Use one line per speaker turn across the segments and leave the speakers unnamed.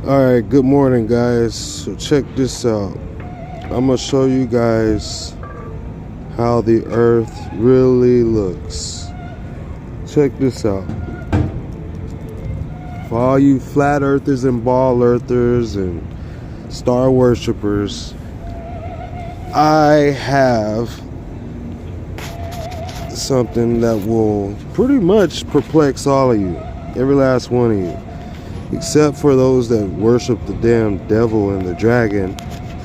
Alright, good morning guys. So check this out. I'm gonna show you guys how the earth really looks. Check this out. For all you flat earthers and ball earthers and star worshippers, I have something that will pretty much perplex all of you, every last one of you. Except for those that worship the damn devil and the dragon.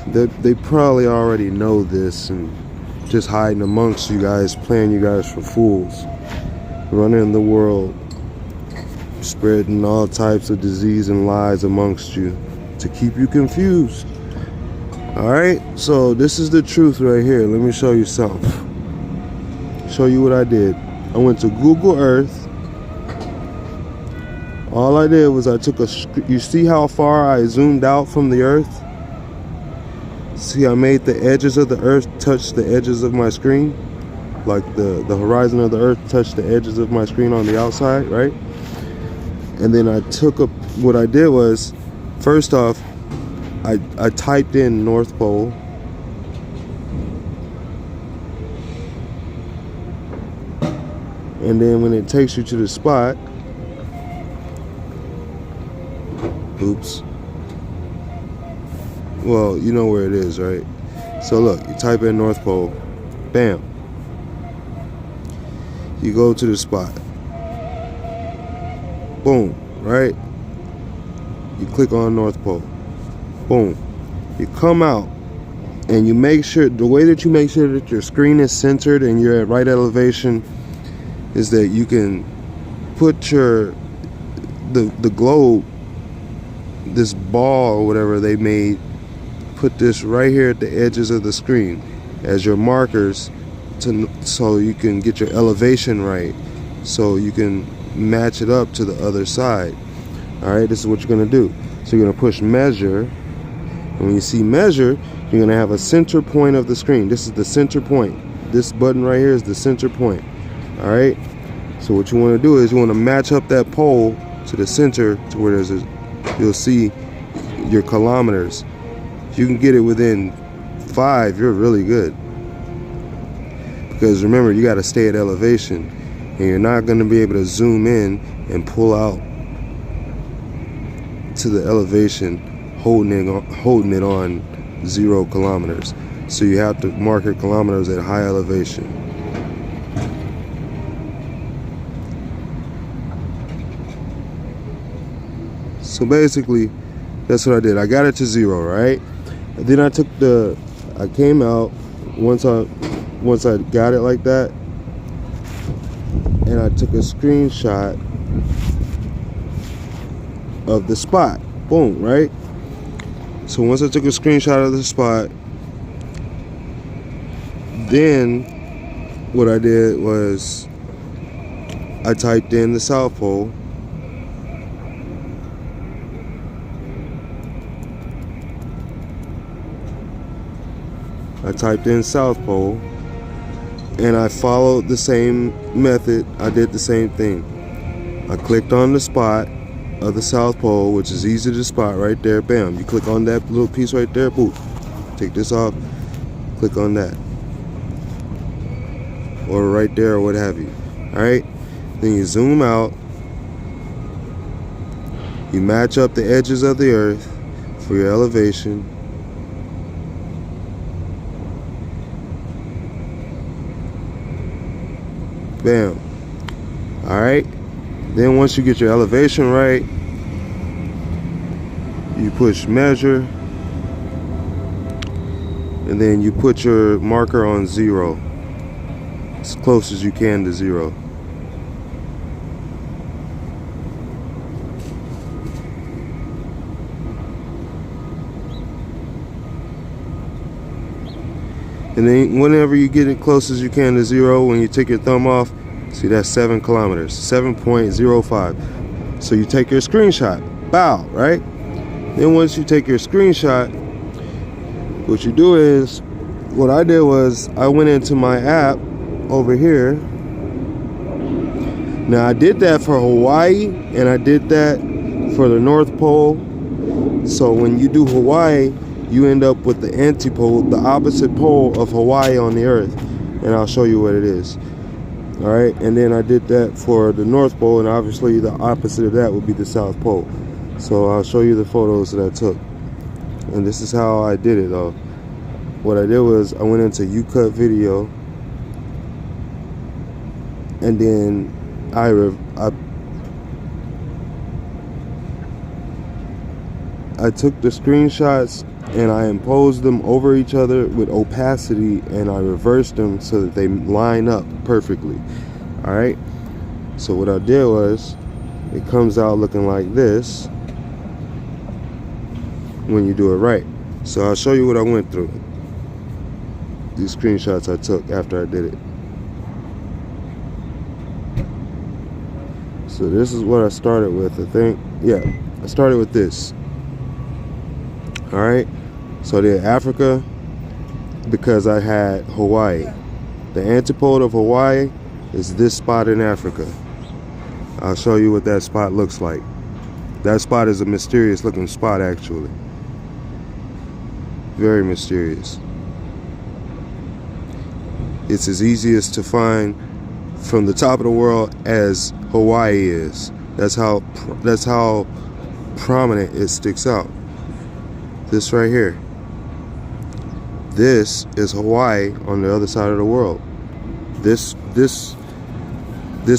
They probably already know this and just hiding amongst you guys, playing you guys for fools. Running the world, spreading all types of disease and lies amongst you to keep you confused. Alright, so this is the truth right here. Let me show you something. Show you what I did. I went to Google Earth. All I did was I took you see how far I zoomed out from the earth? See, I made the edges of the earth touch the edges of my screen. Like the horizon of the earth touched the edges of my screen on the outside, right? And then I took what I did was, first off, I typed in North Pole. And then when it takes you to the spot, oops. Well, you know where it is, right? So look, you type in North Pole, bam. You go to the spot. Boom, right? You click on North Pole. Boom. You come out and you make sure, the way that you make sure that your screen is centered and you're at right elevation is that you can put the globe, this ball or whatever they made, put this right here at the edges of the screen as your markers so you can get your elevation right, so you can match it up to the other side. Alright, this is what you're going to do. So you're going to push measure, and when you see measure, you're going to have a center point of the screen. This is the center point. This button right here is the center point. Alright, so what you want to do is you want to match up that pole to the center to where you'll see your kilometers. If you can get it within 5, you're really good. Because remember, you got to stay at elevation, and you're not going to be able to zoom in and pull out to the elevation holding it on 0 kilometers. So you have to mark your kilometers at high elevation. So basically, that's what I did. I got it to 0, right? And then I came out once I got it like that, and I took a screenshot of the spot. Boom, right? So once I took a screenshot of the spot, then what I did was I typed in the South Pole. I typed in South Pole, and I followed the same method. I did the same thing. I clicked on the spot of the South Pole, which is easy to spot right there. Bam, you click on that little piece right there, boom. Take this off, click on that. Or right there, or what have you. Alright, then you zoom out. You match up the edges of the earth for your elevation. Bam. Alright. Then once you get your elevation right, you push measure, and then you put your marker on 0, as close as you can to 0. And then whenever you get it close as you can to 0, when you take your thumb off, see that's 7 kilometers, 7.05. So you take your screenshot, bow, right? Then once you take your screenshot, what you do is, what I did was I went into my app over here. Now I did that for Hawaii, and I did that for the North Pole, So when you do Hawaii, you end up with the antipole, the opposite pole of Hawaii on the earth. And I'll show you what it is. All right, and then I did that for the North Pole, and obviously the opposite of that would be the South Pole. So I'll show you the photos that I took. And this is how I did it though. What I did was I went into U-Cut Video, and then I took the screenshots and I imposed them over each other with opacity, and I reversed them so that they line up perfectly. All right, so what I did was, it comes out looking like this when you do it right. So I'll show you what I went through. These screenshots I took after I did it. So this is what I started with, I think. Yeah, I started with this. All right, so I did Africa because I had Hawaii. The antipode of Hawaii is this spot in Africa. I'll show you what that spot looks like. That spot is a mysterious looking spot, actually. Very mysterious. It's as easiest to find from the top of the world as Hawaii is. That's how prominent it sticks out. This right here. This is Hawaii on the other side of the world. This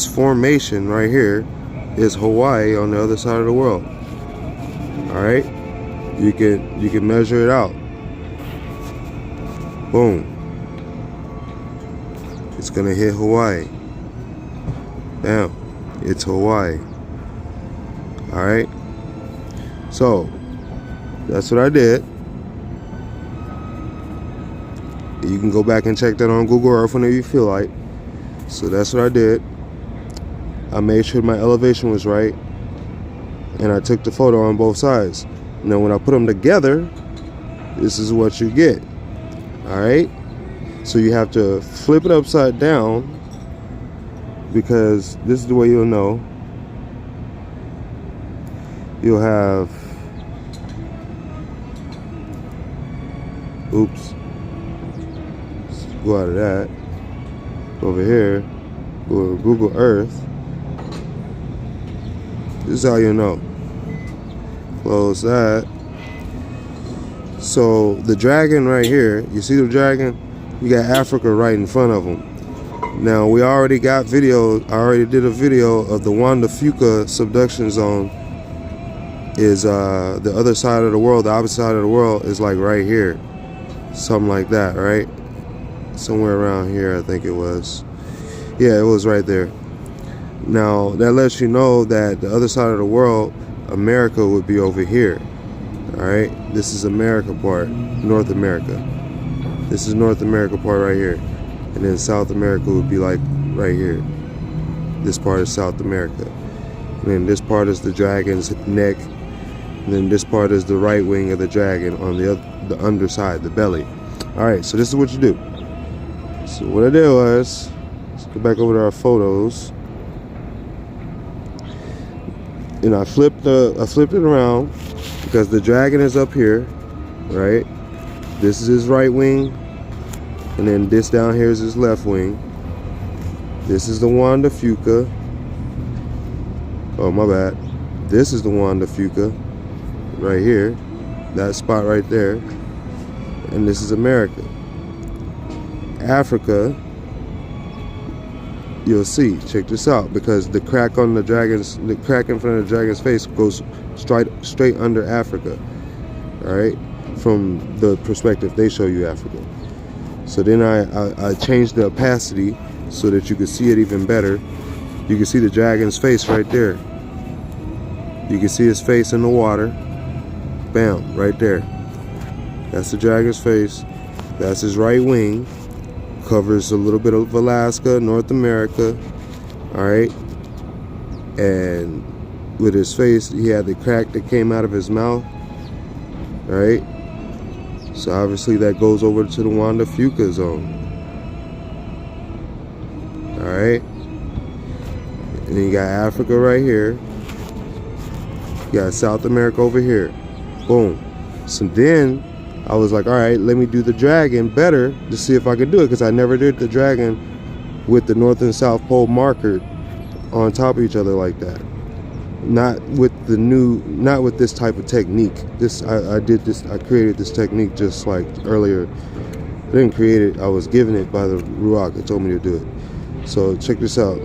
formation right here is Hawaii on the other side of the world. All right, you can measure it out. Boom. It's gonna hit Hawaii. Bam. It's Hawaii. All right. So that's what I did. You can go back and check that on Google Earth whenever you feel like. So that's what I did. I made sure my elevation was right, and I took the photo on both sides. Now when I put them together, this is what you get. All right, so you have to flip it upside down, because this is the way you'll know. You'll have, oops, let's go out of that, over here, go to Google Earth. This is how you know. Close that. So the dragon right here, you see the dragon? You got Africa right in front of them. Now we already got video. I already did a video of the Wanda Fuca subduction zone. Is the other side of the world, the opposite side of the world is like right here, something like that, right? Somewhere around here, I think it was. Yeah, it was right there. Now that lets you know that the other side of the world, America, would be over here. All right, this is America part, North America. This is North America part right here, and then South America would be like right here. This part is South America, and then this part is the dragon's neck, and then this part is the right wing of the dragon on the underside, the belly. All right, so this is what you do. So what I did was, let's go back over to our photos, and I flipped it around, because the dragon is up here, right? This is his right wing, and then this down here is his left wing. This is the Wanda Fuca. Oh, my bad. This is the Wanda Fuca, right here. That spot right there. And this is America. Africa, you'll see, check this out, because the crack on the crack in front of the dragon's face goes straight under Africa. All right, from the perspective they show you Africa. So then I changed the opacity so that you could see it even better. You can see the dragon's face right there. You can see his face in the water. Bam, right there. That's the dragon's face. That's his right wing. Covers a little bit of Alaska, North America. All right, and with his face, he had the crack that came out of his mouth. All right, so obviously that goes over to the Wanda Fuca zone. All right, and then you got Africa right here. You got South America over here. Boom. So then I was like, all right, let me do the dragon better to see if I could do it, because I never did the dragon with the North and South Pole marker on top of each other like that. Not with this type of technique. I created this technique just like earlier. I didn't create it, I was given it by the Ruach. It told me to do it. So check this out.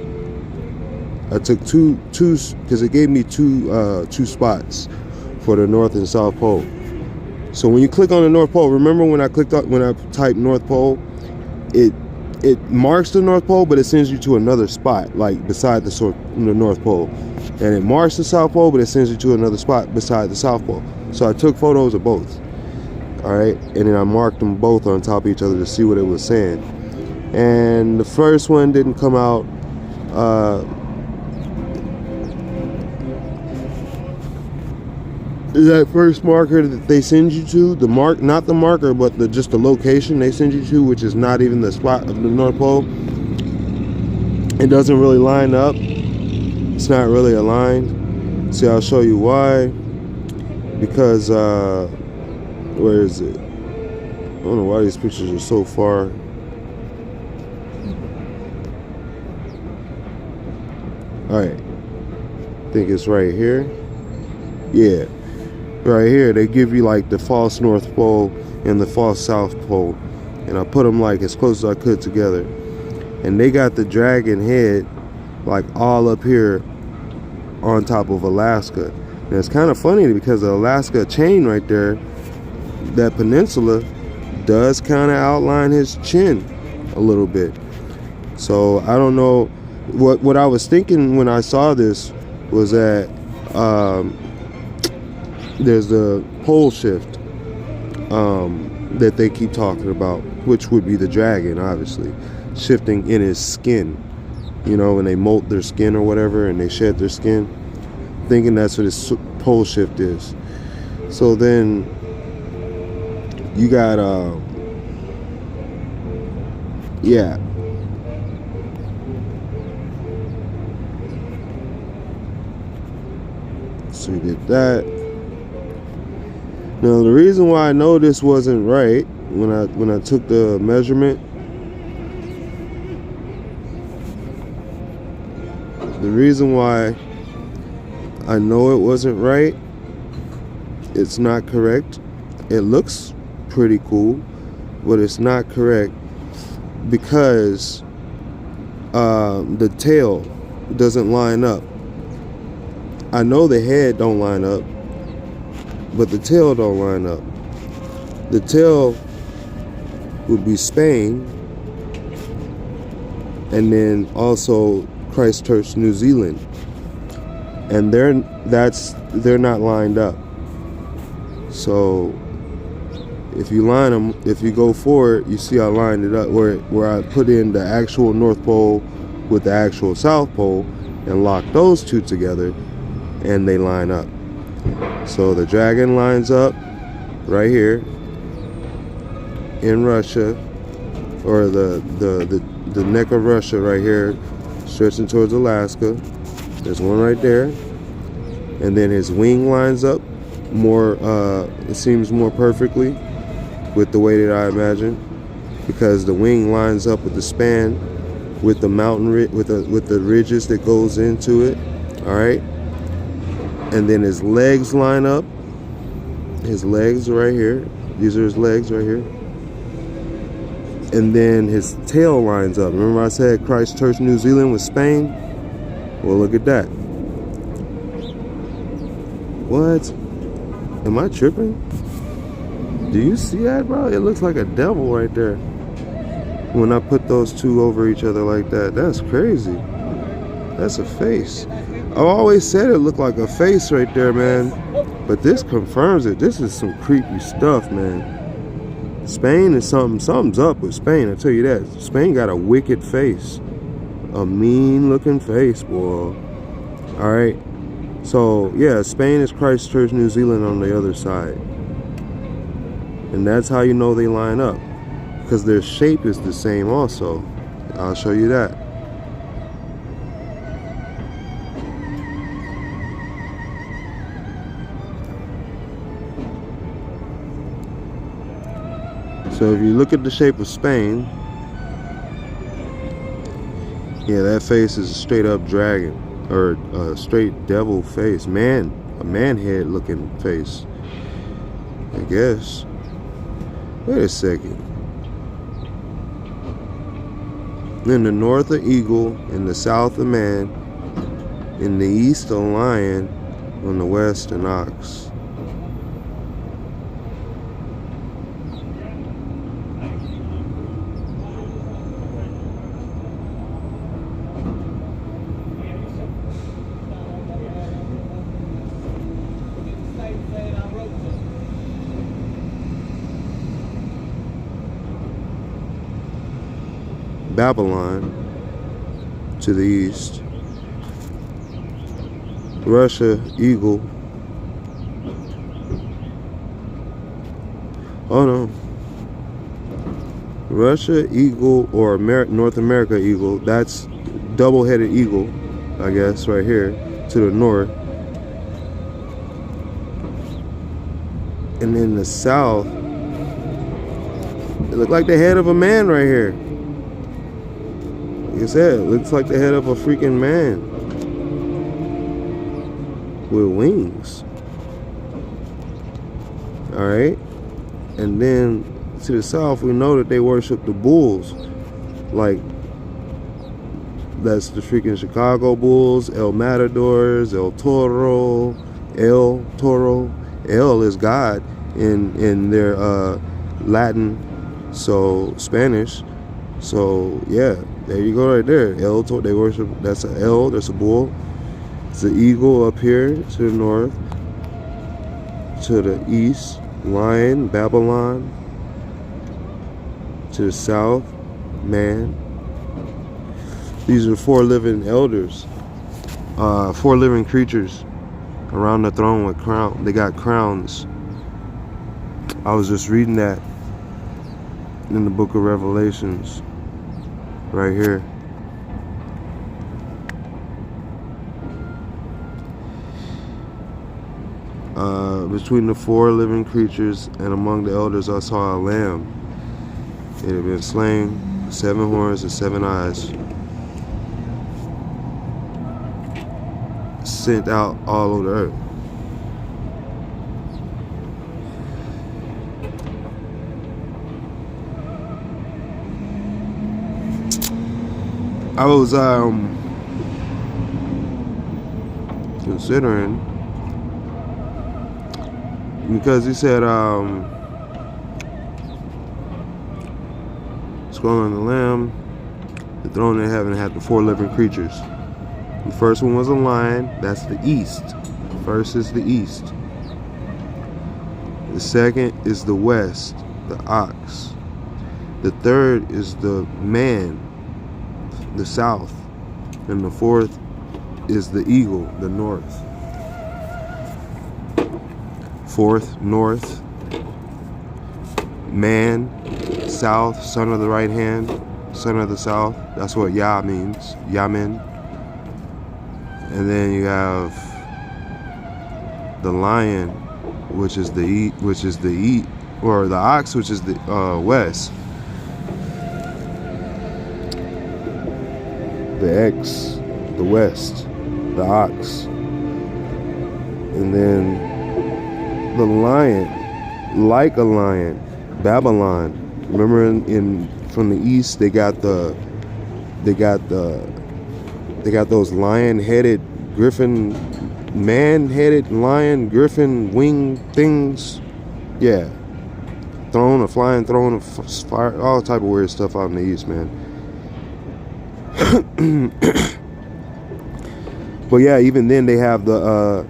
I took two, because it gave me two spots for the North and South Pole. So when you click on the North Pole, remember when I typed North Pole, it marks the North Pole, but it sends you to another spot, like beside the North Pole. And it marks the South Pole, but it sends you to another spot beside the South Pole. So I took photos of both. All right, and then I marked them both on top of each other to see what it was saying. And the first one didn't come out. That first marker that they send you to, not the marker, but just the location they send you to, which is not even the spot of the North Pole. It doesn't really line up. It's not really aligned. See, I'll show you why. Because where is it? I don't know why these pictures are so far. Alright. I think it's right here. Yeah. Right here, they give you like the false North Pole and the false South Pole. And I put them like as close as I could together. And they got the dragon head like all up here on top of Alaska. And it's kind of funny because the Alaska chain right there, that peninsula, does kind of outline his chin a little bit. So I don't know, what I was thinking when I saw this was that there's the pole shift that they keep talking about, which would be the dragon, obviously, shifting in his skin. You know, when they molt their skin or whatever and they shed their skin, thinking that's what his pole shift is. So then you got yeah. So you get that. Now the reason why I know this wasn't right when I took the measurement, the reason why I know it wasn't right, it's not correct. It looks pretty cool, but it's not correct because the tail doesn't line up. I know the head don't line up, but the tail don't line up. The tail would be Spain, and then also Christchurch, New Zealand, and they're not lined up. So if you line them, if you go forward, you see I lined it up where I put in the actual North Pole with the actual South Pole and lock those two together, and they line up. So the dragon lines up right here in Russia, or the neck of Russia right here, stretching towards Alaska. There's one right there, and then his wing lines up more. It seems more perfectly with the way that I imagine, because the wing lines up with the span, with the mountain with the ridges that goes into it. All right. And then his legs line up. His legs right here. These are his legs right here. And then his tail lines up. Remember I said Christchurch, New Zealand was Spain? Well, look at that. What? Am I tripping? Do you see that, bro? It looks like a devil right there. When I put those two over each other like that. That's crazy. That's a face. I've always said it looked like a face right there, man. But this confirms it. This is some creepy stuff, man. Spain is something's up with Spain, I tell you that. Spain got a wicked face. A mean looking face, boy. Alright. So, yeah, Spain is Christchurch, New Zealand on the other side. And that's how you know they line up. Because their shape is the same also. I'll show you that. So if you look at the shape of Spain, yeah, that face is a straight up dragon, or a straight devil face, a man head looking face, I guess. Wait a second. In the north, an eagle. In the south, a man. In the east, a lion. On the west, an ox. Babylon to the east. Russia, eagle. Oh no. Russia, eagle, or North America, eagle. That's double-headed eagle, I guess, right here to the north. And in the south, it looked like the head of a man right here. Like I said, it looks like the head of a freaking man with wings. Alright. And then to the south, we know that they worship the bulls. Like, that's the freaking Chicago Bulls, El Matadors, El Toro. El is God in their Latin, so Spanish. So yeah, there you go right there. They worship, that's an El, that's a bull. It's an eagle up here to the north. To the east, lion, Babylon. To the south, man. These are 4 living elders, 4 living creatures around the throne with crown. They got crowns. I was just reading that in the book of Revelations, right here. Between the 4 living creatures and among the elders, I saw a lamb. It had been slain, 7 horns and 7 eyes, sent out all over the earth. I was considering, because he said scrolling the lamb, the throne in heaven had the 4 living creatures. The first one was a lion, that's the east. The first is the east. The second is the west, the ox. The third is the man, the south. And the fourth is the eagle, the north. Fourth, north. Man, south, son of the right hand, son of the south. That's what Yah means, Yamin. And then you have the lion, which is the or the ox, which is the west. The X, the west, the ox. And then the lion, like a lion, Babylon. Remember in from the east they got those lion-headed griffin, man-headed lion griffin wing things. Yeah, throne, a flying throne of fire, all type of weird stuff out in the east, man. But yeah, even then they have the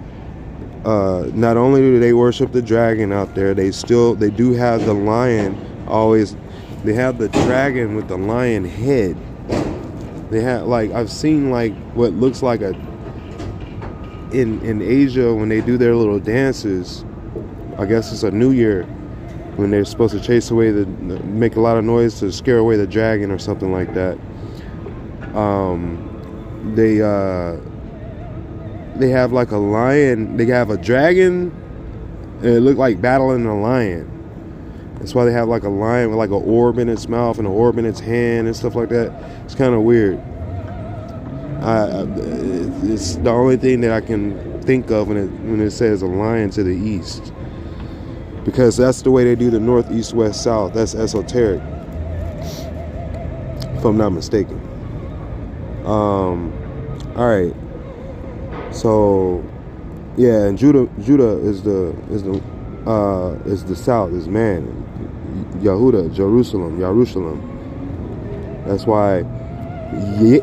not only do they worship the dragon out there, they do have the lion. Always they have the dragon with the lion head. They have, like, I've seen like what looks like a in Asia when they do their little dances. I guess it's a New Year when they're supposed to chase away make a lot of noise to scare away the dragon or something like that. They have like a lion. They have a dragon, and it looked like battling a lion. That's why they have like a lion with like an orb in its mouth and an orb in its hand and stuff like that. It's kind of weird. It's the only thing that I can think of when it says a lion to the east, because that's the way they do the north, east, west, south. That's esoteric, if I'm not mistaken. All right. So yeah, and Judah is the south, is man. Yehuda, Jerusalem. That's why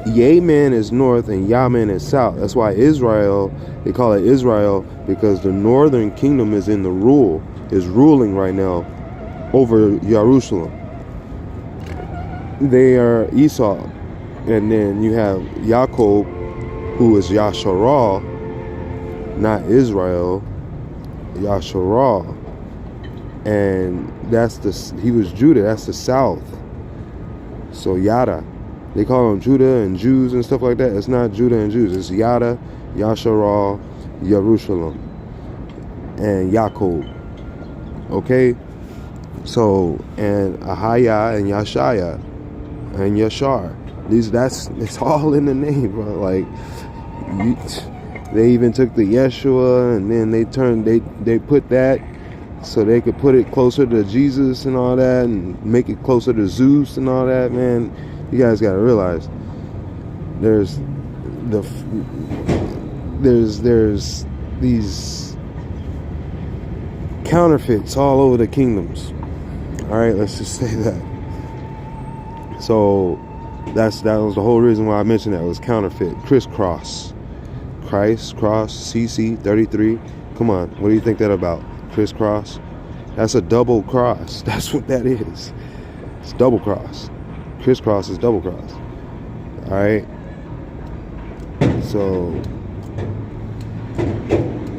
Yemen is north and Yamen is south. That's why Israel, they call it Israel, because the northern kingdom is ruling right now over Jerusalem. They are Esau. And then you have Jacob, who is Yasharah, not Israel, Yasharah. And he was Judah, that's the south. So Yada, they call them Judah and Jews and stuff like that. It's not Judah and Jews, it's Yada, Yasharah, Jerusalem, and Jacob. Okay? So, and Ahaya and Yashaya and Yashar. It's all in the name, bro. Like, they even took the Yeshua and then they put that so they could put it closer to Jesus and all that, and make it closer to Zeus and all that. Man, you guys got to realize there's these counterfeits all over the kingdoms. All right, let's just say that. So that was the whole reason why I mentioned that. It was counterfeit, crisscross, Christ, cross, CC 33. Come on, what do you think that about? Crisscross? That's a double cross. That's what that is. It's double cross. Crisscross is double cross. All right. So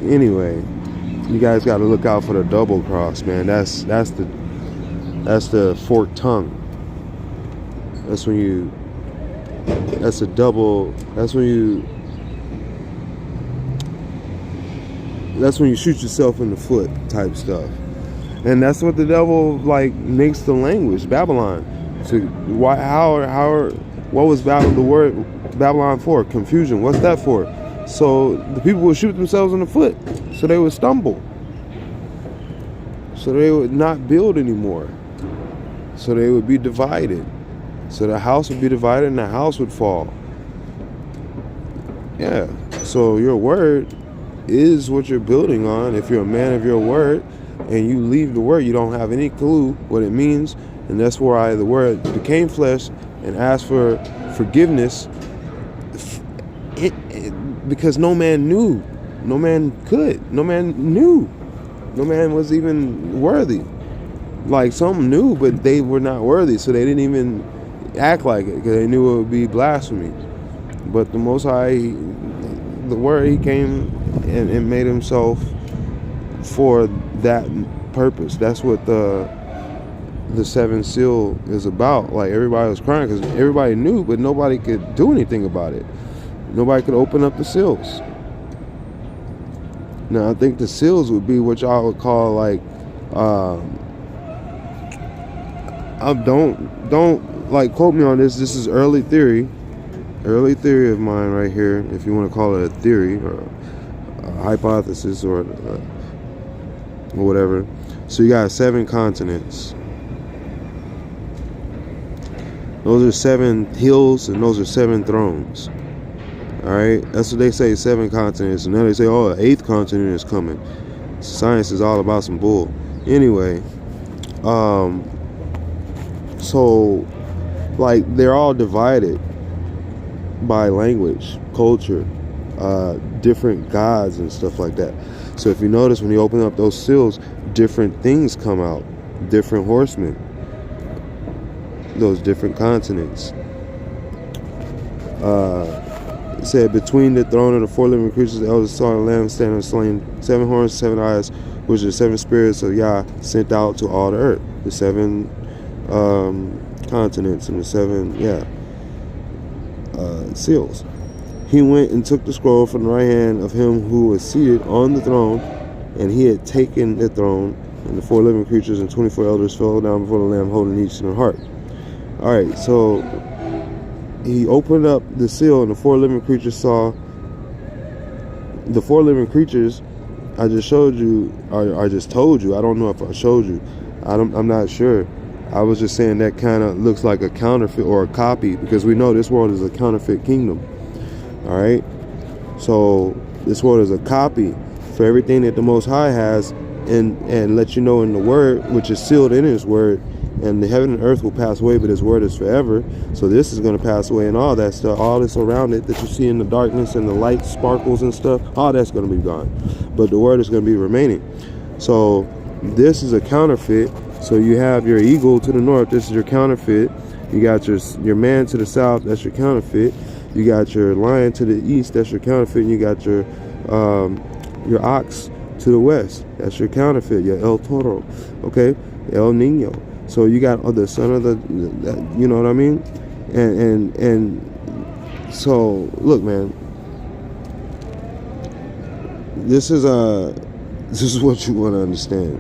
anyway, you guys got to look out for the double cross, man. That's the forked tongue. That's when you shoot yourself in the foot type stuff. And that's what the devil like makes the language, Babylon. What was the word Babylon for? Confusion. What's that for? So the people would shoot themselves in the foot, so they would stumble, so they would not build anymore, so they would be divided, so the house would be divided and the house would fall. Yeah. So your word is what you're building on. If you're a man of your word and you leave the word, you don't have any clue what it means. And that's why the word became flesh and asked for forgiveness, because no man knew, no man could, no man knew, no man was even worthy. Like, some knew, but they were not worthy, so they didn't even act like it, because they knew it would be blasphemy. But the Most High, the word, he came and made himself for that purpose. That's what the seventh seal is about. Like, everybody was crying because everybody knew, but nobody could do anything about it. Nobody could open up the seals. Now, I think the seals would be what y'all would call like, don't like quote me on this. This is early theory of mine right here, if you want to call it a theory or a hypothesis or whatever. So you got 7 continents. Those are 7 hills and those are 7 thrones. All right, that's what they say, 7 continents. And now they say, oh, an 8th continent is coming. Science is all about some bull. Anyway, so like, they're all divided by language, culture, different gods and stuff like that. So if you notice, when you open up those seals, different things come out, different horsemen, those different continents. It said, between the throne and the 4 living creatures, the elders saw the lamb standing slain, 7 horns, 7 eyes, which are 7 spirits of Yah sent out to all the earth. The 7 continents and the 7 seals. He went and took the scroll from the right hand of him who was seated on the throne, and he had taken the throne And the 4 living creatures and 24 elders fell down before the Lamb, holding each in their heart. All right, so he opened up the seal, and the 4 living creatures saw. The 4 living creatures, I just showed you, or I just told you. I don't know if I showed you. I'm not sure. I was just saying that kind of looks like a counterfeit or a copy, because we know this world is a counterfeit kingdom. All right, so this world is a copy for everything that the Most High has, and let you know in the Word, which is sealed in His Word. And the heaven and earth will pass away, but His word is forever. So this is going to pass away, and all that stuff, all this around it that you see in the darkness and the light sparkles and stuff, all that's going to be gone. But the word is going to be remaining. So this is a counterfeit. So you have your eagle to the north. This is your counterfeit. You got your man to the south. That's your counterfeit. You got your lion to the east. That's your counterfeit. And you got your ox to the west. That's your counterfeit. Your El Toro. Okay, El Nino. So you got the son of the, you know what I mean? And so look, man, this is what you want to understand,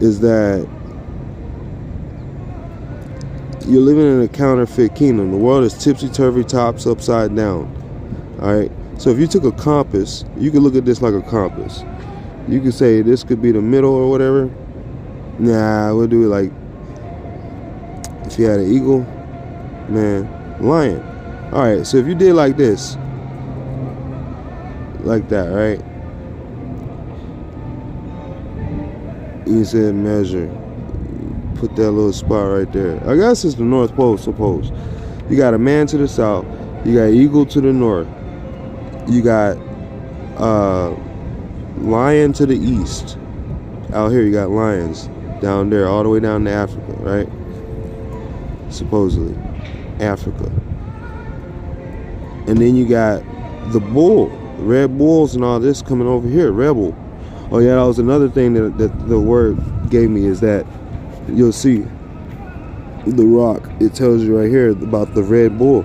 is that you're living in a counterfeit kingdom. The world is tipsy-turvy, tops upside down. All right. So if you took a compass, you could look at this like a compass. You could say this could be the middle or whatever. Nah, we'll do it like, if you had an eagle, man, lion. All right, so if you did like this, like that, right? You said measure, put that little spot right there. I guess it's the North Pole, suppose. You got a man to the south, you got eagle to the north, you got lion to the east. Out here you got lions down there, all the way down to Africa, right? Supposedly, Africa. And then you got the bull, red bulls and all this coming over here, rebel. Oh yeah, that was another thing that the word gave me, is that you'll see the rock. It tells you right here about the red bull.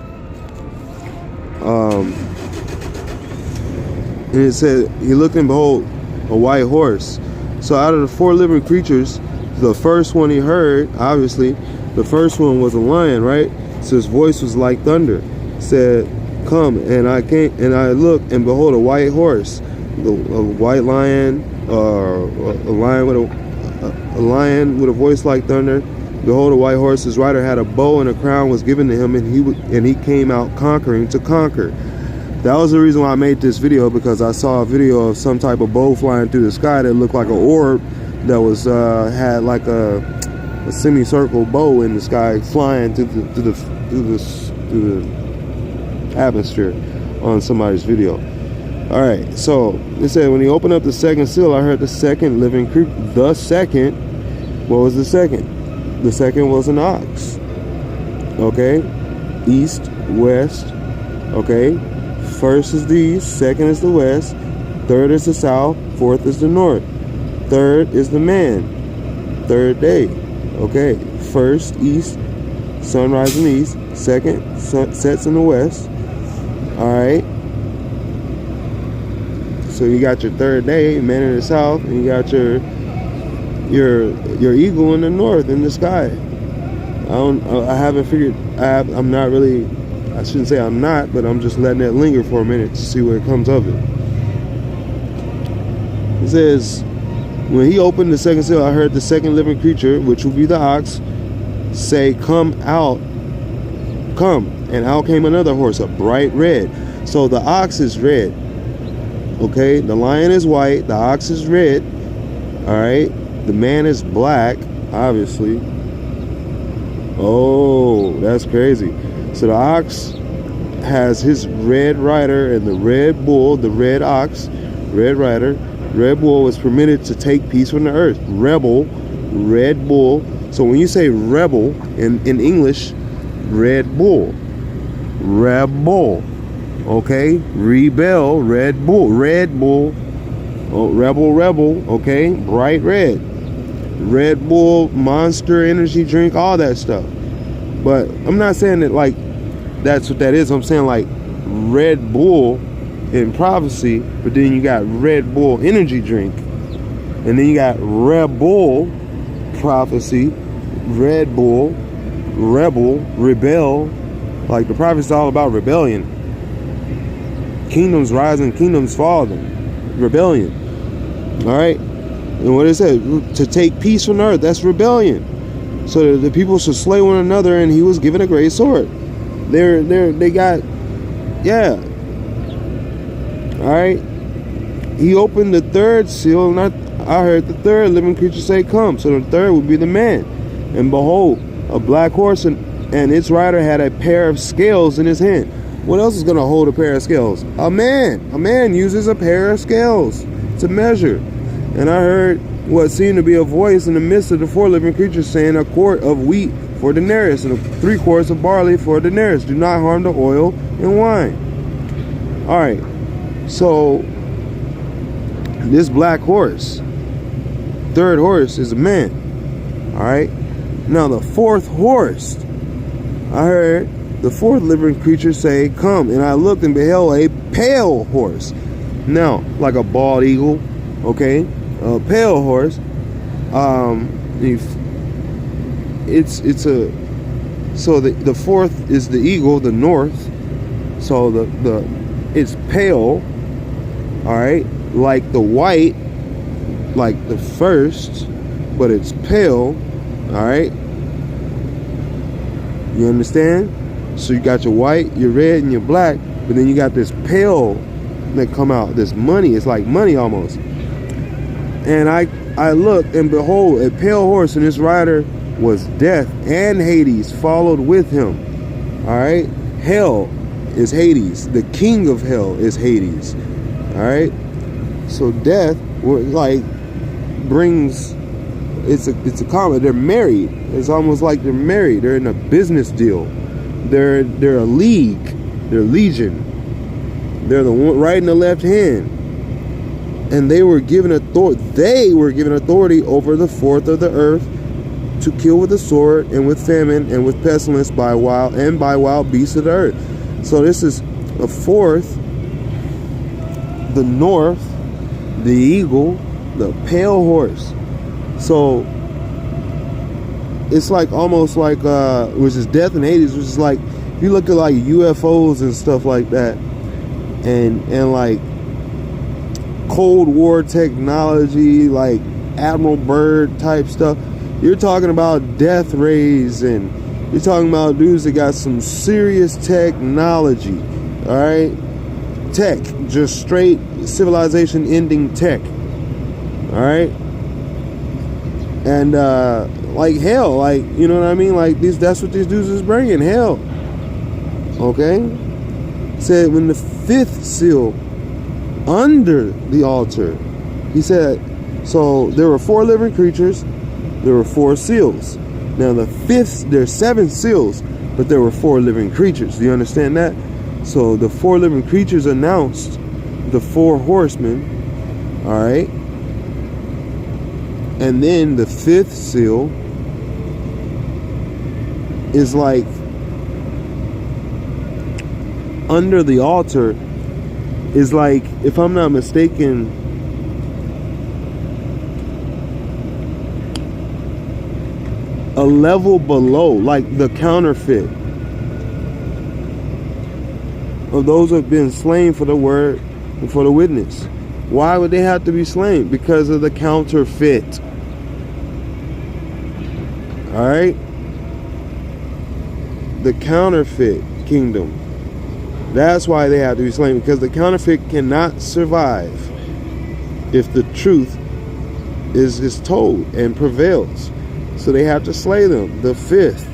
And it said, he looked and behold, a white horse. So out of the 4 living creatures, the first one he heard, obviously, the first one was a lion, right? So his voice was like thunder. Said, come, and I came, and I looked, and behold, a white horse, a white lion, a lion with a voice like thunder. Behold, a white horse. His rider had a bow, and a crown was given to him, and he came out conquering to conquer. That was the reason why I made this video, because I saw a video of some type of bow flying through the sky that looked like an orb that was had like a semicircle bow in the sky flying through the atmosphere on somebody's video. All right, so it said when he opened up the second seal, I heard the second living creature. The second, what was the second? The second was an ox. Okay, east, west. Okay, first is the east, second is the west, third is the south, fourth is the north. Third is the man, third day. Okay, first east, sunrise in the east. Second, sun sets in the west. All right. So you got your third day, man in the south, and you got your eagle in the north in the sky. I haven't figured. I'm not really. I shouldn't say I'm not, but I'm just letting it linger for a minute to see what comes of it. It says, when he opened the second seal, I heard the second living creature, which will be the ox, say, come out, come. And out came another horse, a bright red. So the ox is red. Okay, the lion is white, the ox is red. All right, the man is black, obviously. Oh, that's crazy. So the ox has his red rider, and the red bull, the red ox, red rider, red bull was permitted to take peace from the earth. Rebel, red bull. So when you say rebel in English, red bull, rebel. Okay, rebel, red bull, oh, rebel, okay, bright red bull, monster energy drink, all that stuff. But I'm not saying that like that's what that is. I'm saying like Red Bull in prophecy, but then you got Red Bull energy drink, And then you got Red Bull prophecy, Red Bull, rebel, rebel. Like the prophecy is all about rebellion. Kingdoms rising, kingdoms falling, rebellion. All right, and what it said, to take peace from the earth, that's rebellion. So the people should slay one another, and he was given a great sword. They got, yeah. All right. He opened the third seal, and I heard the third living creature say, "Come." So the third would be the man, and behold, a black horse, and its rider had a pair of scales in his hand. What else is going to hold a pair of scales? A man. A man uses a pair of scales to measure. And I heard what seemed to be a voice in the midst of the 4 living creatures saying, a quart of wheat for a denarius, and 3 quarts of barley for a denarius. Do not harm the oil and wine. All right. So this black horse, third horse, is a man. All right. Now the 4th horse, I heard the 4th living creature say, "Come." And I looked and beheld a pale horse. Now, like a bald eagle, okay, a pale horse. So the 4th is the eagle, the north. So it's pale, all right, like the white, like the first, but it's pale, all right. You understand? So you got your white, your red, and your black, but then you got this pale that come out, this money. It's like money almost. And I looked, and behold, a pale horse, and his rider was Death, and Hades followed with him. All right? Hell is Hades. The king of hell is Hades. All right? So death, like, brings, it's a comment. They're married. It's almost like they're married. They're in a business deal. They're a league. They're legion. They're the one right and the left hand. And they were given authority. They were given authority over the 4th of the earth to kill with the sword and with famine and with pestilence by wild beasts of the earth. So this is the 4th, the north, the eagle, the pale horse. So it's like almost like which is Death and Hades, which is like, if you look at like UFOs and stuff like that, and like Cold War technology, like Admiral Byrd type stuff, you're talking about death rays, and you're talking about dudes that got some serious technology. All right, tech, just straight civilization ending tech. All right. And like hell, like, you know what I mean, like that's what these dudes is bringing, hell. Okay. Said when the 5th seal under the altar, he said, so there were 4 living creatures, there were 4 seals. Now the 5th, there's 7 seals, but there were 4 living creatures. Do you understand that? So the 4 living creatures announced the 4 horsemen. All right. And then the 5th seal is like under the altar, is like, if I'm not mistaken, a level below, like the counterfeit of those who have been slain for the word and for the witness. Why would they have to be slain? Because of the counterfeit. All right, the counterfeit kingdom. That's why they have to be slain, because the counterfeit cannot survive if the truth is told and prevails. So they have to slay them. The 5th,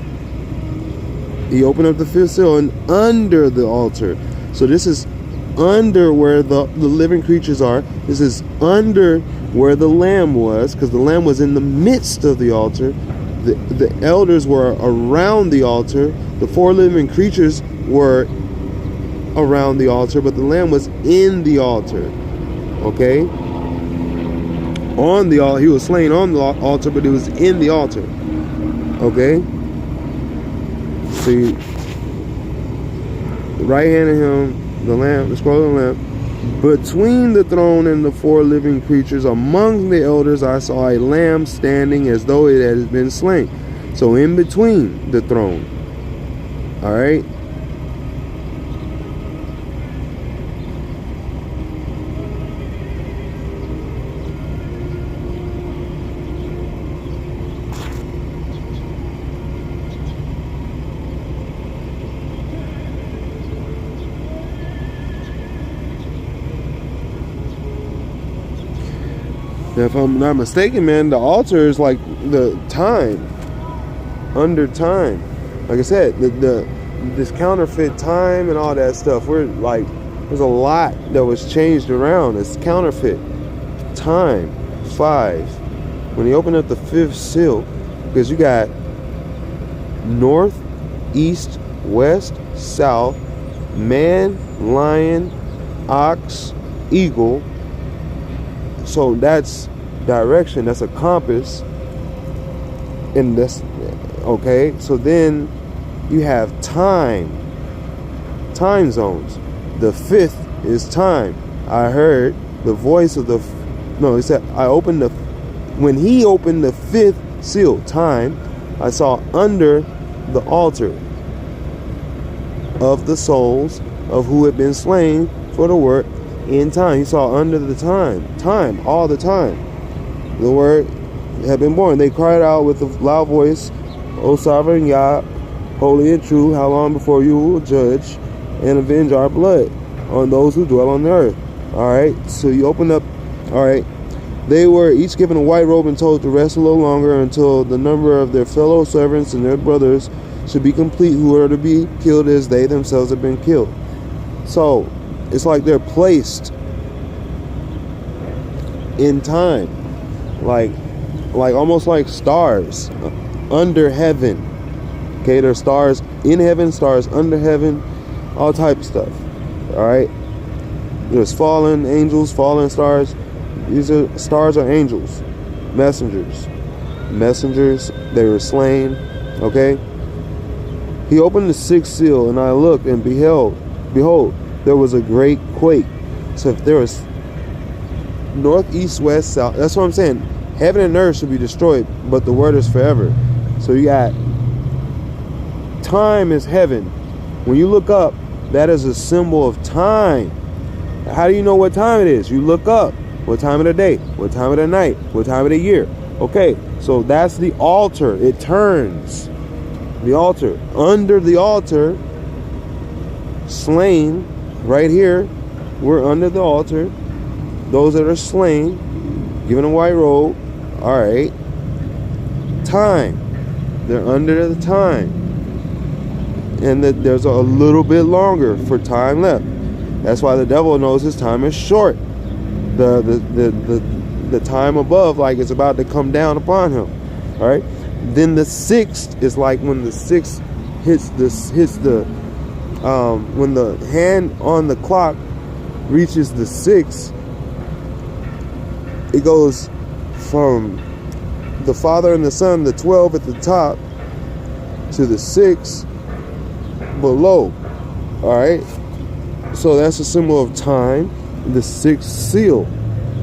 he opened up the 5th seal, and under the altar. So this is under where the living creatures are. This is under where the lamb was, because the lamb was in the midst of the altar. The elders were around the altar. The 4 living creatures were around the altar, but the lamb was in the altar. Okay? On the altar. He was slain on the altar, but he was in the altar. Okay? See, the right hand of him, the lamb, the scroll of the lamb, Between the throne and the 4 living creatures, among the elders, I saw a lamb standing as though it had been slain. So in between the throne. All right. If I'm not mistaken, man, the altar is like the time, under time. Like I said, this counterfeit time and all that stuff. We're like, there's a lot that was changed around. It's counterfeit time. 5. When he opened up the 5th seal, because you got north, east, west, south, man, lion, ox, eagle. So that's direction, that's a compass. And that's okay. So then you have time zones. The 5th is time. I heard the voice of it said when he opened the 5th seal, time, I saw under the altar of the souls of who had been slain for the work in time. He saw under the time, all the time. The word had been born. They cried out with a loud voice, O sovereign Yah, holy and true, how long before you will judge and avenge our blood on those who dwell on the earth? All right, so you open up. All right, they were each given a white robe and told to rest a little longer until the number of their fellow servants and their brothers should be complete, who are to be killed as they themselves have been killed. So it's like they're placed in time, like almost like stars under heaven. Okay, there's stars in heaven, stars under heaven, all type of stuff. All right, there's fallen angels, fallen stars. These are stars are angels, messengers. They were slain. Okay. He opened the 6th seal, and I looked and behold, there was a great quake. So if there was north, east, west, south, that's what I'm saying. Heaven and earth should be destroyed, but the word is forever. So you got time is heaven. When you look up, that is a symbol of time. How do you know what time it is? You look up. What time of the day? What time of the night? What time of the year? Okay, so that's the altar. It turns. The altar. Under the altar, slain, right here, we're under the altar. Those that are slain, given a white robe, all right. Time. They're under the time. And there's a little bit longer for time left. That's why the devil knows his time is short. The time above, like, it's about to come down upon him. All right. Then the 6th is like when the 6th hits the when the hand on the clock reaches the 6th, it goes from the Father and the Son, the 12 at the top, to the 6 below. All right. So that's a symbol of time. The 6th seal.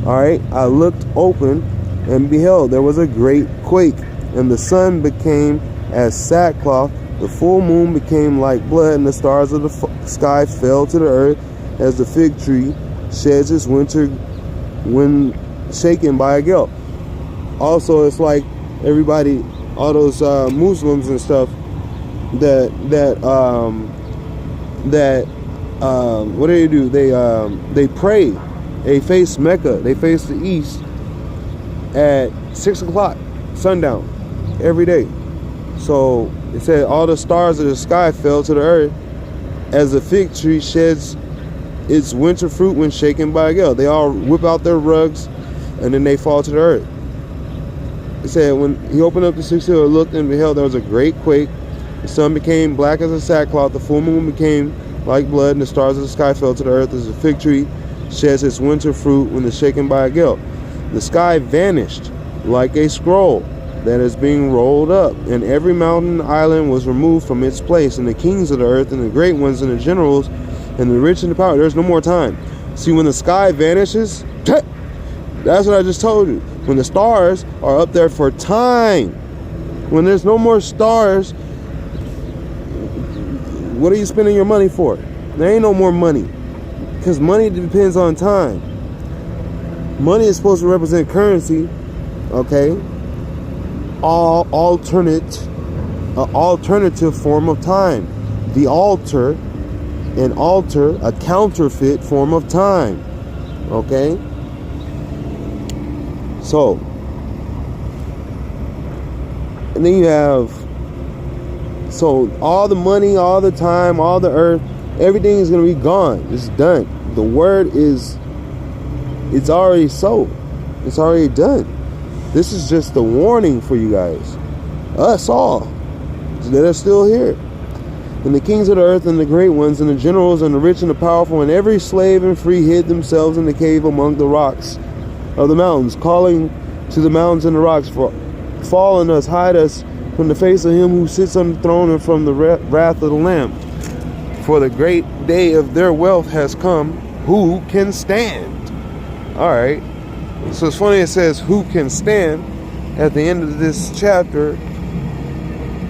All right. I looked open, and beheld, there was a great quake, and the sun became as sackcloth, the full moon became like blood, and the stars of the sky fell to the earth, as the fig tree sheds its winter when shaken by a gale. Also, it's like everybody, all those Muslims and stuff that what do? They pray. They face Mecca. They face the east at 6 o'clock, sundown, every day. So it said all the stars of the sky fell to the earth as the fig tree sheds its winter fruit when shaken by a gale. They all whip out their rugs and then they fall to the earth. It said when he opened up the 6th seal, looked and beheld, there was a great quake. The sun became black as a sackcloth, the full moon became like blood, and the stars of the sky fell to the earth as a fig tree sheds its winter fruit when it's shaken by a gale. The sky vanished like a scroll that is being rolled up, and every mountain and island was removed from its place, and the kings of the earth, and the great ones, and the generals, and the rich and the power. There's no more time. See, when the sky vanishes, that's what I just told you. When the stars are up there for time, when there's no more stars, what are you spending your money for? There ain't no more money, because money depends on time. Money is supposed to represent currency, okay? Alternative form of time. The altar, a counterfeit form of time, okay? So, and then you have, so all the money, all the time, all the earth, everything is going to be gone. It's done. The word is, it's already so. It's already done. This is just a warning for you guys. Us all that are still here. And the kings of the earth and the great ones and the generals and the rich and the powerful and every slave and free hid themselves in the cave among the rocks of the mountains, calling to the mountains and the rocks, for fall on us, hide us from the face of him who sits on the throne and from the wrath of the Lamb. For the great day of their wealth has come. Who can stand? All right. So it's funny it says who can stand at the end of this chapter,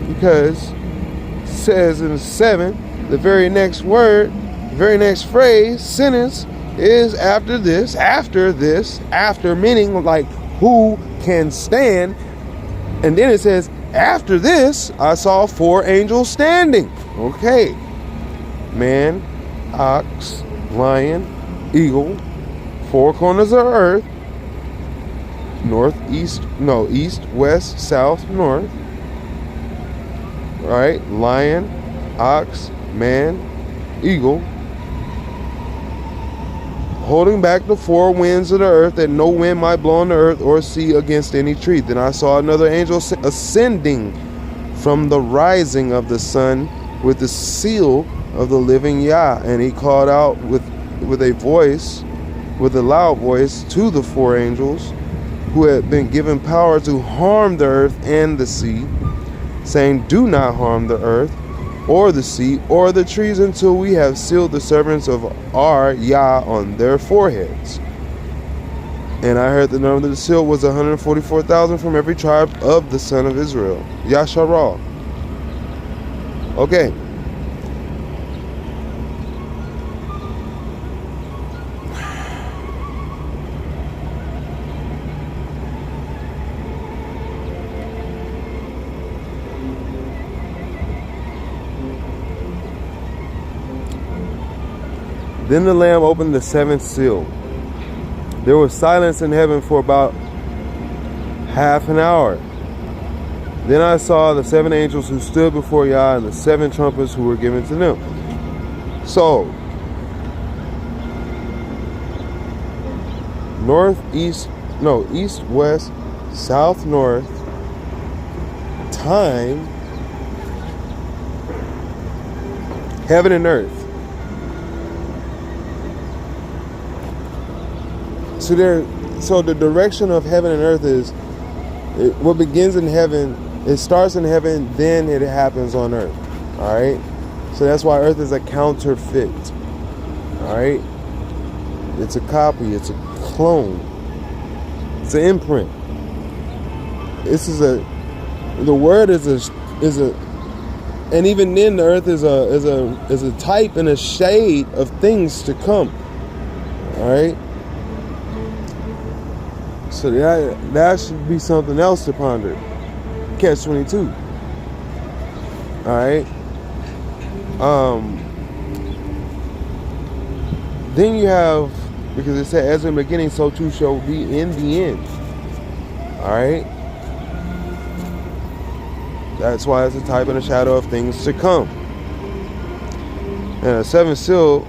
because it says in 7, the very next word, the very next phrase, sentence is after this, meaning like who can stand. And then it says, after this, I saw 4 angels standing. Okay. Man, ox, lion, eagle, 4 corners of earth, east, west, south, north. Right? Lion, ox, man, eagle, holding back the 4 winds of the earth, that no wind might blow on the earth or sea against any tree. Then I saw another angel ascending from the rising of the sun with the seal of the living Yah, and he called out with a loud voice to the 4 angels who had been given power to harm the earth and the sea, saying, do not harm the earth or the sea or the trees until we have sealed the servants of our Yah on their foreheads. And I heard the number of the seal was 144,000 from every tribe of the son of Israel. YASHA. Okay. Then the Lamb opened the 7th seal. There was silence in heaven for about half an hour. Then I saw the 7 angels who stood before Yah and the 7 trumpets who were given to them. So, east, west, south, north, time, heaven and earth. So the direction of heaven and earth is, what begins in heaven, it starts in heaven, then it happens on earth. All right. So that's why earth is a counterfeit. All right. It's a copy. It's a clone. It's an imprint. The word is a, and even then the earth is a type and a shade of things to come. All right. So that should be something else to ponder. Catch 22. All right. Then you have, because it said, as in the beginning, so too shall be in the end. All right. That's why it's a type and a shadow of things to come. And a 7th seal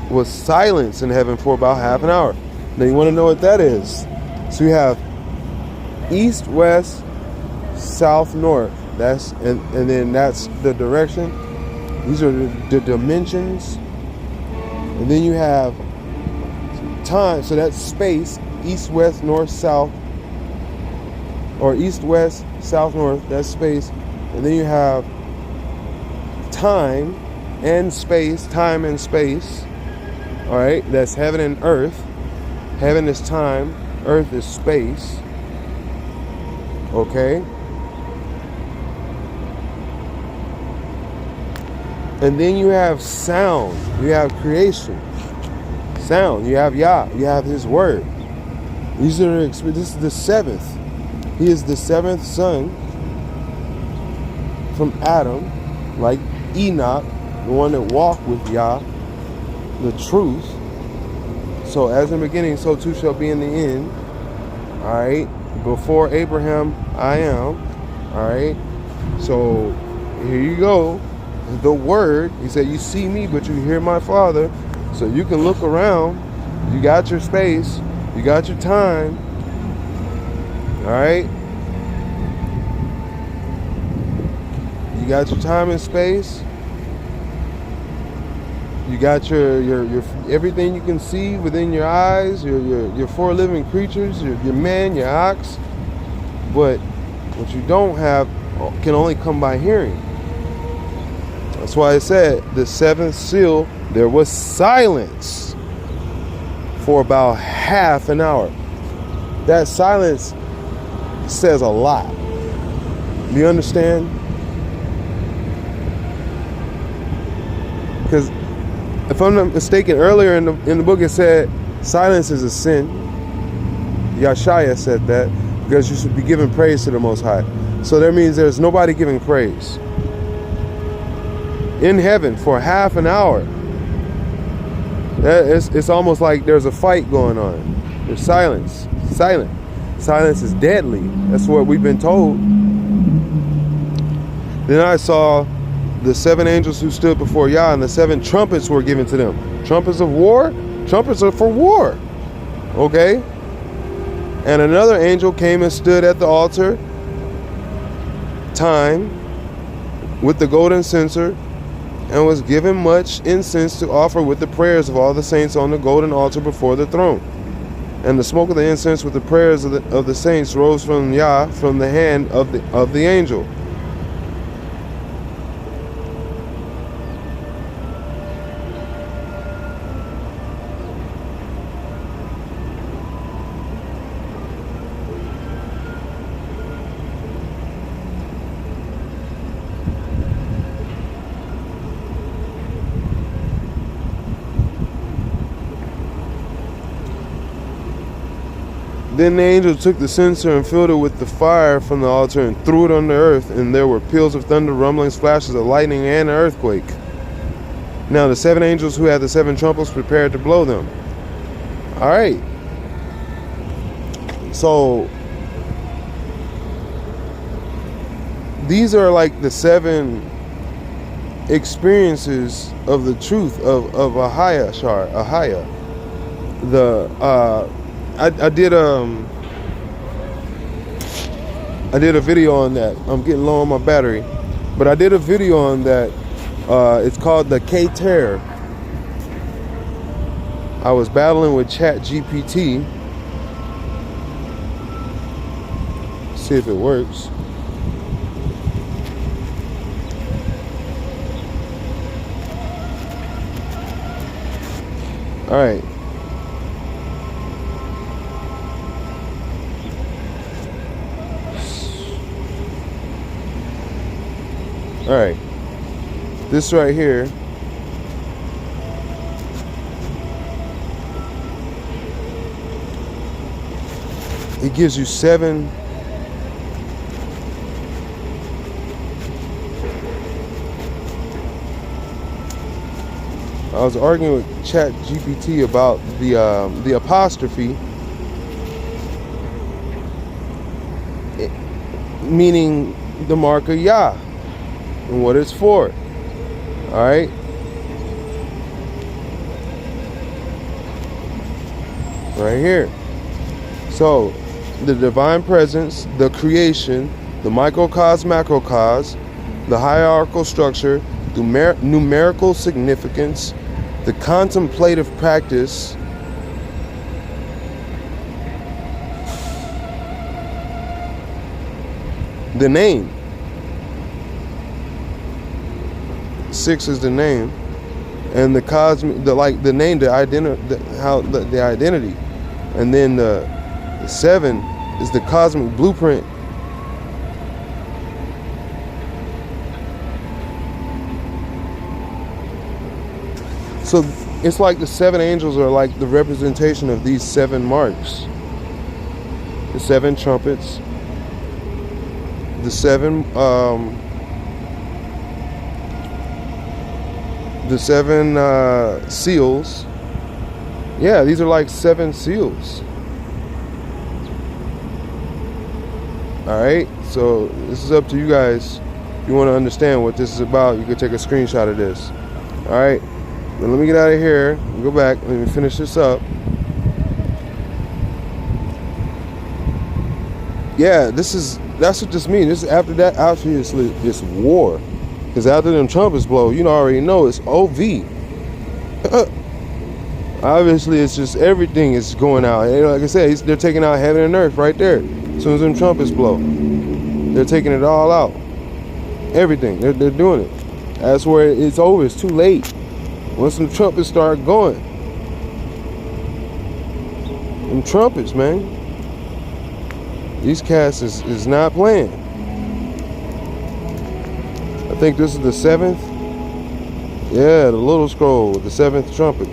was silence in heaven for about half an hour. Now you want to know what that is. So we have east, west, south, north. And then that's the direction. These are the dimensions. And then you have time. So that's space. East, west, north, south. Or east, west, south, north. That's space. And then you have time and space. Time and space. All right, that's heaven and earth. Heaven is time, earth is space. Okay? And then you have sound, you have creation. Sound, you have Yah, you have his word. This is the seventh. He is the seventh son from Adam, like Enoch, the one that walked with Yah, the truth. So as in the beginning, so too shall be in the end. All right. Before Abraham, I am. All right. So here you go. The word. He said, you see me, but you hear my Father. So you can look around. You got your space. You got your time. All right. You got your time and space. You got your everything you can see within your eyes, your four living creatures, your man, your ox. But what you don't have can only come by hearing. That's why I said the seventh seal, there was silence for about half an hour. That silence says a lot. Do you understand? Because if I'm not mistaken, earlier in the book it said silence is a sin. YASHA said that, because you should be giving praise to the Most High. So that means there's nobody giving praise in heaven for half an hour. It's almost like there's a fight going on. There's silence. Silent. Silence is deadly. That's what we've been told. Then I saw the seven angels who stood before Yah, and the seven trumpets were given to them. Trumpets of war? Trumpets are for war. Okay? And another angel came and stood at the altar, time, with the golden censer, and was given much incense to offer with the prayers of all the saints on the golden altar before the throne. And the smoke of the incense with the prayers of the saints rose from Yah, from the hand of the angel. Then the angel took the censer and filled it with the fire from the altar and threw it on the earth, and there were peals of thunder, rumblings, flashes of lightning, and an earthquake. Now the seven angels who had the seven trumpets prepared to blow them. All right. So these are like the seven experiences of the truth of Ahaya. I did a video on that. I'm getting low on my battery, but I did a video on that. It's called the K-Tear. I was battling with Chat GPT. See if it works. All right. All right, this right here, it gives you seven I was arguing with Chat GPT about the apostrophe, meaning the mark of Yah and what it's for. All right. Right here. So the divine presence, the creation, the microcosm, macrocosm, the hierarchical structure, the numerical significance, the contemplative practice, the name. 6 is the name, and the cosmic, the name, the identity, and then the 7 is the cosmic blueprint. So it's like the 7 angels are like the representation of these 7 marks. The 7 trumpets, the 7 seals. Yeah, these are like 7 seals. Alright, so this is up to you guys. If you want to understand what this is about, you can take a screenshot of this. Alright, then let me get out of here and go back. Let me finish this up. Yeah, that's what this means. This after that, obviously, it's war. Because after them trumpets blow, you already know it's OV. Obviously, it's just everything is going out. And like I said, they're taking out heaven and earth right there. As soon as them trumpets blow, they're taking it all out. Everything. They're doing it. That's where it's over. It's too late. Once them trumpets start going. Them trumpets, man. These cats is not playing. I think this is the 7th. Yeah, the little scroll with the 7th trumpet.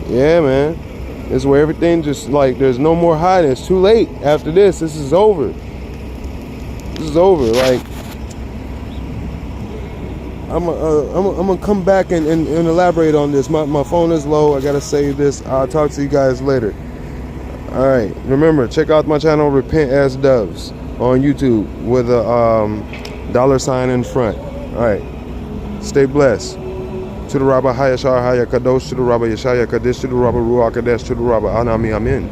Yeah, man. This is where everything just like there's no more hiding. It's too late. After this is over. This is over. Like I'm gonna come back and elaborate on this. My phone is low. I gotta save this. I'll talk to you guys later. All right. Remember, check out my channel, Repent as Doves, on YouTube with a $ in front. All right. Stay blessed. To the Rabbi YASHA Kadosh, to the Rabbi YASHA Kadosh, to the Rabbi Ruach Kadesh, to the Rabbi Anami Amen.